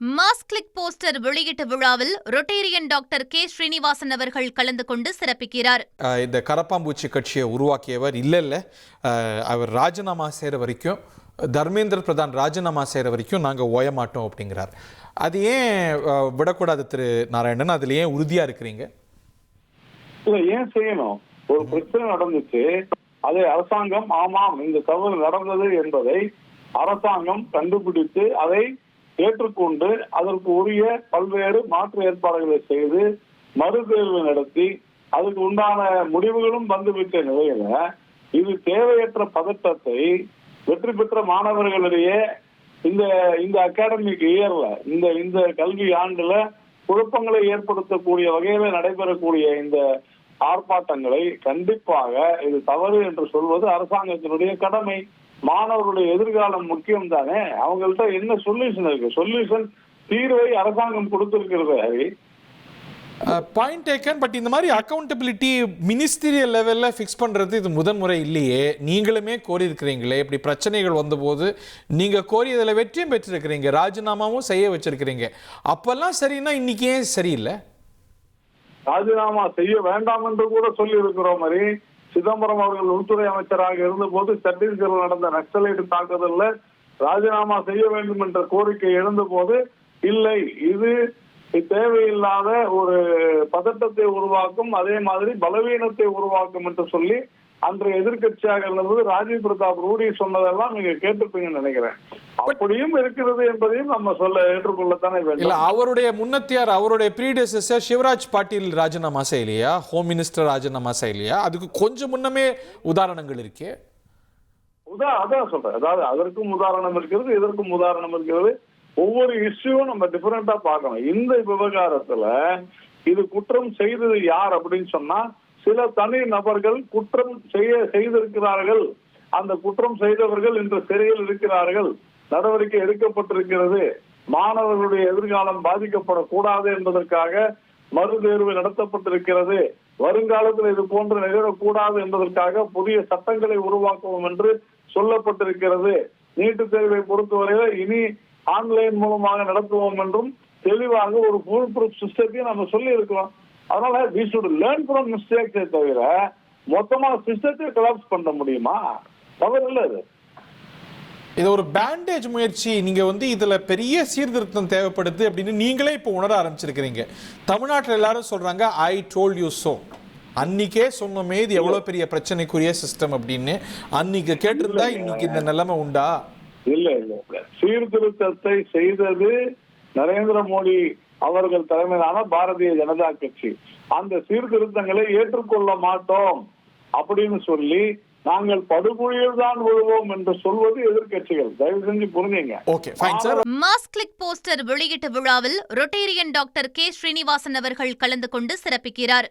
Mass click poster வெளியீட்டு விழாவில் Rotarian doctor K Srinivasan அவர்கள் கலந்து கொண்டு சிறப்பிக்கிறார். இந்த கரப்பாம்பூச்சி கட்சியை உருவாக்கியவர் இல்ல அவர் ராஜினாமா செய்கிற வரைக்கும், தர்மேந்திர பிரதான் ராஜினாமா செய்கிற வரைக்கும் நாங்கள் ஓய மாட்டோம் அப்படிங்கிறார். அது ஏன் விடக்கூடாது திரு நாராயணன்? அதுல ஏன் உறுதியா இருக்கிறீங்க? ஏன் செய்யணும்? ஒரு பிரச்சனை நடந்துச்சு, அதை அரசாங்கம் ஆமாம் இந்த தவறு நடந்தது என்பதை அரசாங்கம் கண்டுபிடித்து அதை ஏற்றுக்கொண்டு அதற்கு உரிய பல்வேறு மாற்று ஏற்பாடுகளை செய்து மறுதேர்வு நடத்தி அதுக்கு உண்டான முடிவுகளும் வந்துவிட்ட நிலையில இது தேவையற்ற பதட்டத்தை வெற்றி பெற்ற மாணவர்களிடையே இந்த அகாடமிக் இயர்ல இந்த கல்வி ஆண்டுல குழப்பங்களை ஏற்படுத்தக்கூடிய வகையில நடைபெறக்கூடிய இந்த ஆர்ப்பாட்டங்களை கண்டிப்பாக இது தவறு என்று சொல்வது அரசாங்கத்தினுடைய கடமை. மாணவர்களுடைய எதிர்காலம் முக்கியம் தானே. அவங்கள்ட்ட என்ன சொல்யூஷன் இருக்கு? சொல்யூஷன் தீர்வை அரசாங்கம் கொடுத்திருக்கிறது. Point taken. பட் இந்த மாதிரி அக்கௌண்டபிலிட்டி மினிஸ்டீரியல் லெவலில் ஃபிக்ஸ் பண்ணுறது இது முதன்முறை இல்லையே. நீங்களுமே கோரி இருக்கிறீங்களே, இப்படி பிரச்சனைகள் வந்தபோது நீங்கள் கோரியதில் வெற்றியும் பெற்றிருக்கிறீங்க, ராஜினாமாவும் செய்ய வச்சிருக்கிறீங்க. அப்பெல்லாம் சரின்னா இன்னைக்கு ஏன் சரியில்லை? ராஜினாமா செய்ய வேண்டாம் என்று கூட சொல்லி இருக்கிறோம். மாதிரி சிதம்பரம் அவர்கள் உள்துறை அமைச்சராக இருந்த போது சத்தீஸ்கரில் நடந்த நக்சலைட் தாக்குதல்ல ராஜினாமா செய்ய வேண்டும் என்ற கோரிக்கை எழுந்த போது இல்லை, இது தேவையில்லாத ஒரு பதட்டத்தை உருவாக்கும், அதே மாதிரி பலவீனத்தை உருவாக்கும் என்று சொல்லி அன்றைய எதிர்கட்சியாக இருந்தது ராஜீவ் பிரதாப் ரூடி சொன்னதெல்லாம் நீங்க கேட்டிருப்பீங்கன்னு நினைக்கிறேன். அப்படியும் இருக்கிறது என்பதையும் நம்ம ஏற்றுக்கொள்ளத்தானே வேண்டும். அவருடைய முன்னத்தியார், அவருடைய ப்ரீடெசஸர் சிவராஜ் பாட்டீல் ராஜினாமா செய்யலையா? ஹோம் மினிஸ்டர் ராஜினாமா செய்யலையா? அதுக்கு கொஞ்சம் முன்னமே உதாரணங்கள் இருக்கே. அதான் சொல்றேன். அதாவது அதற்கும் உதாரணம் இருக்கிறது, இதற்கும் உதாரணம் இருக்கிறது. ஒவ்வொரு இஷ்யூவும் நம்ம டிஃபரெண்டா பார்க்கணும். இந்த விவகாரத்துல இது குற்றம் செய்தது யார் அப்படின்னு சொன்னா சில தனி நபர்கள் குற்றம் செய்திருக்கிறார்கள். அந்த குற்றம் செய்தவர்கள் இன்று சிறையில் இருக்கிறார்கள், நடவடிக்கை எடுக்கப்பட்டிருக்கிறது. மாணவர்களுடைய எதிர்காலம் பாதிக்கப்படக்கூடாது என்பதற்காக மறுதேர்வு நடத்தப்பட்டிருக்கிறது. வருங்காலத்தில் இது போன்று நிகழக்கூடாது என்பதற்காக புதிய சட்டங்களை உருவாக்குவோம் என்று சொல்லப்பட்டிருக்கிறது. நீட்டுத் தேர்வை பொறுத்தவரையில இனி ஆன்லைன் மூலமாக நடத்துவோம் என்றும் தெளிவாக ஒரு ஃபுல் ப்ரூஃப் சிஸ்டத்தையும் நம்ம சொல்லி இருக்கிறோம். அதனால we should learn from mistakes தவிர மொத்தமா சிஸ்டத்தை கொலாப்ஸ் பண்ண முடியுமா? தவறு இல்லை. இது ஒரு பேண்டேஜ் முயற்சி. நீங்க இதுல பெரிய சீர்திருத்தம் தேவைப்படுது அப்படின்னு நீங்களே இப்போ உணர ஆரம்பிச்சிருக்கிறீங்க. தமிழ்நாட்டில் எல்லாரும் சொல்றாங்க ஐ டோல்ட் யூ சோ. அன்னைக்கே சொன்னோமே இது எவ்வளவு பெரிய பிரச்சனைக்குரிய சிஸ்டம் அப்படின்னு. அன்னைக்கு கேட்டிருந்தா இன்னைக்கு இந்த நிலைமை உண்டா? இல்ல சீர்திருத்தத்தை செய்தது நரேந்திர மோடி அவர்கள் தலைமையிலான பாரதிய ஜனதா கட்சி. அந்த சீர்திருத்தங்களை ஏற்றுக்கொள்ள மாட்டோம் அப்படின்னு சொல்லி நாங்கள் படுகொழியில் தான் விழுவோம் என்று சொல்வது எதிர்கட்சிகள். தயவு செஞ்சு புரிஞ்சுங்க. மாஸ் கிளிக் போஸ்டர் வெளியீட்டு விழாவில் ரொட்டேரியன் டாக்டர் கே ஸ்ரீனிவாசன் அவர்கள் கலந்து கொண்டு சிறப்பிக்கிறார்.